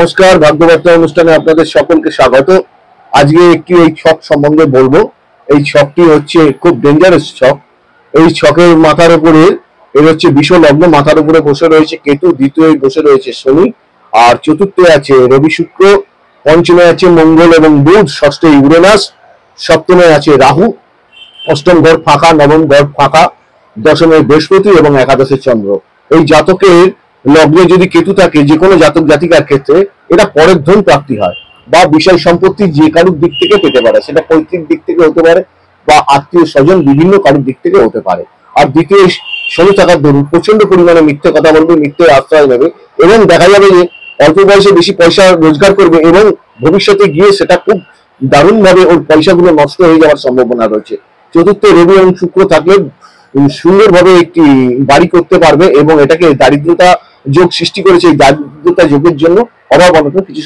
নমস্কার, ভাগ্যবার্তা অনুষ্ঠানে আপনাদের সকলকে স্বাগত। আজকে একটি এই ছক সম্বন্ধে বলবো। এই ছকটি হচ্ছে খুব ডেঞ্জারাস ছক। এই ছকের মাথার উপরে এর হচ্ছে বিষলগ্ন, মাথার উপরে বসে রয়েছে কেতু, দ্বিতীয় বসে রয়েছে শনি, আর চতুর্থে আছে রবি শুক্র, পঞ্চমে আছে মঙ্গল এবং বুধ, ষষ্ঠে ইউরেনাস, সপ্তমে আছে রাহু, অষ্টম ঘর ফাঁকা, নবম ঘর ফাঁকা, দশমে বৃহস্পতি এবং একাদশে চন্দ্র। এই জাতকের লগ্নে যদি কেতু থাকে, যে কোনো জাতক জাতিকার ক্ষেত্রে এটা পরের ধন প্রাপ্তি হয় বা বিষয় সম্পত্তি যে কারুর দিক থেকে পেতে পারে, সেটা পৈতৃক দিক থেকে হতে পারে বা আত্মীয় স্বজন বিভিন্ন কারুর দিক থেকে হতে পারে। আর দ্বিতীয় শনি থাকার দরুন প্রচন্ড পরিমাণে মিথ্যে কথা বলবে, মিথ্যে আশ্রয় নেবে এবং দেখা যাবে যে অল্প বয়সে বেশি পয়সা রোজগার করবে এবং ভবিষ্যতে গিয়ে সেটা খুব দারুণ ভাবে ওর পয়সাগুলো নষ্ট হয়ে যাওয়ার সম্ভাবনা রয়েছে। চতুর্থে রবি এবং শুক্র থাকলে সুন্দরভাবে একটি বাড়ি করতে পারবে এবং এটাকে দারিদ্রতা যোগ সৃষ্টি করেছে। এই দারিদ্রতা যোগের জন্য অভাব অনটন কিছু